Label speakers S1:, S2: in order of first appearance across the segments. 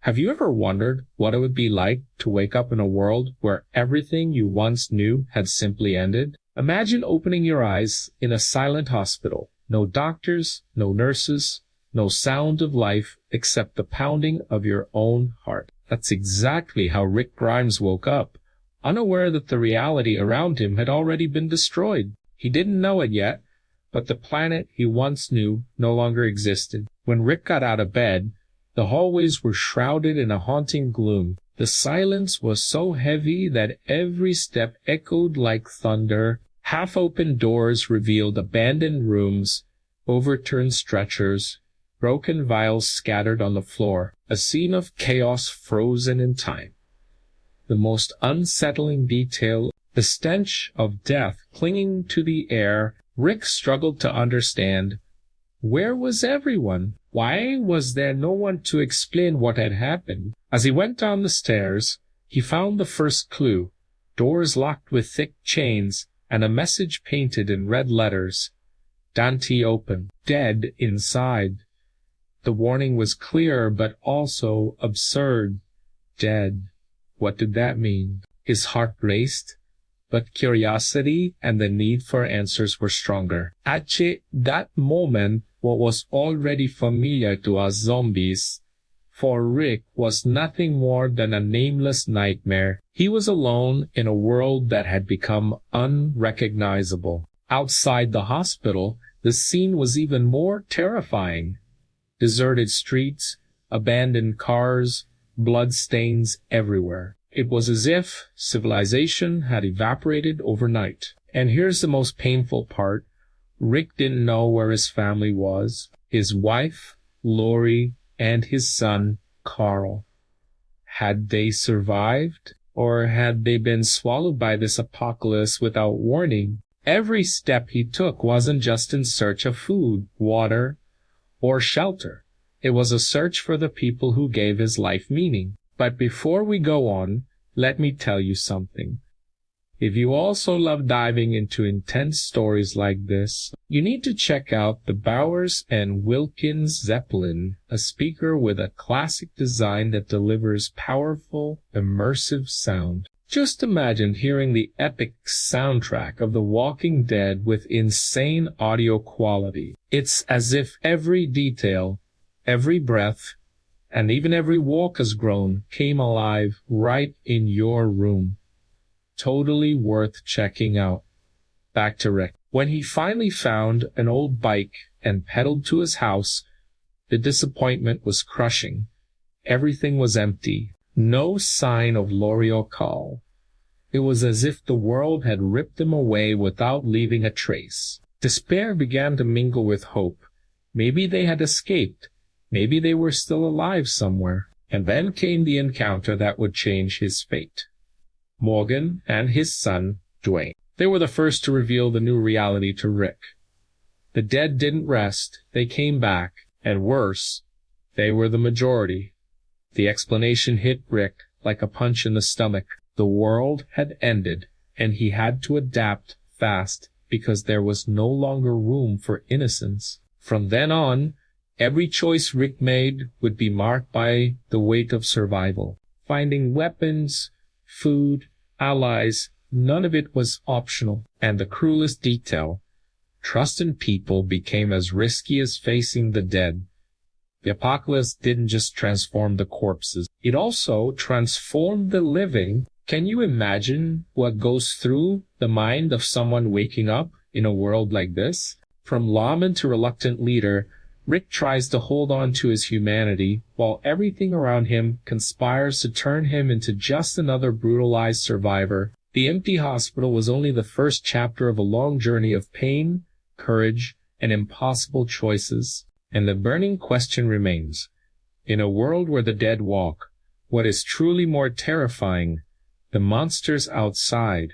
S1: Have you ever wondered what it would be like to wake up in a world where everything you once knew had simply ended? Imagine opening your eyes in a silent hospital. No doctors, no nurses, no sound of life except the pounding of your own heart. That's exactly how Rick Grimes woke up, unaware that the reality around him had already been destroyed. He didn't know it yet, but the planet he once knew no longer existed. When Rick got out of bed, the hallways were shrouded in a haunting gloom. The silence was so heavy that every step echoed like thunder. Half-open doors revealed abandoned rooms, overturned stretchers, broken vials scattered on the floor, a scene of chaos frozen in time. The most unsettling detail, the stench of death clinging to the air. Rick struggled to understand. Where was everyone? Why was there no one to explain what had happened? As he went down the stairs, he found the first clue, doors locked with thick chains and a message painted in red letters. Dante open, dead inside. The warning was clear but also absurd. Dead. What did that mean? His heart raced, but curiosity and the need for answers were stronger. At that moment, what was already familiar to us zombies, for Rick was nothing more than a nameless nightmare. He was alone in a world that had become unrecognizable. Outside the hospital, the scene was even more terrifying. Deserted streets, abandoned cars, bloodstains everywhere. It was as if civilization had evaporated overnight. And here's the most painful part. Rick didn't know where his family was. His wife, Lori, and his son, Carl. Had they survived? Or had they been swallowed by this apocalypse without warning? Every step he took wasn't just in search of food, water, or shelter. It was a search for the people who gave his life meaning. But before we go on, let me tell you something. If you also love diving into intense stories like this, you need to check out the Bowers and Wilkins Zeppelin, a speaker with a classic design that delivers powerful, immersive sound. Just imagine hearing the epic soundtrack of The Walking Dead with insane audio quality. It's as if every detail, every breath, and even every walk has grown, came alive right in your room. Totally worth checking out. Back to Rick. When he finally found an old bike and pedaled to his house, the disappointment was crushing. Everything was empty. No sign of Lori or Carl. It was as if the world had ripped them away without leaving a trace. Despair began to mingle with hope. Maybe they had escaped. Maybe they were still alive somewhere. And then came the encounter that would change his fate. Morgan and his son, Dwayne. They were the first to reveal the new reality to Rick. The dead didn't rest. They came back. And worse, they were the majority. The explanation hit Rick like a punch in the stomach. The world had ended, and he had to adapt fast because there was no longer room for innocence. From then on, every choice Rick made would be marked by the weight of survival. Finding weapons, food, allies, none of it was optional. And the cruelest detail, trust in people became as risky as facing the dead. The apocalypse didn't just transform the corpses. It also transformed the living. Can you imagine what goes through the mind of someone waking up in a world like this? From lawman to reluctant leader, Rick tries to hold on to his humanity, while everything around him conspires to turn him into just another brutalized survivor. The empty hospital was only the first chapter of a long journey of pain, courage, and impossible choices. And the burning question remains, in a world where the dead walk, what is truly more terrifying, the monsters outside,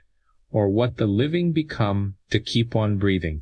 S1: or what the living become to keep on breathing?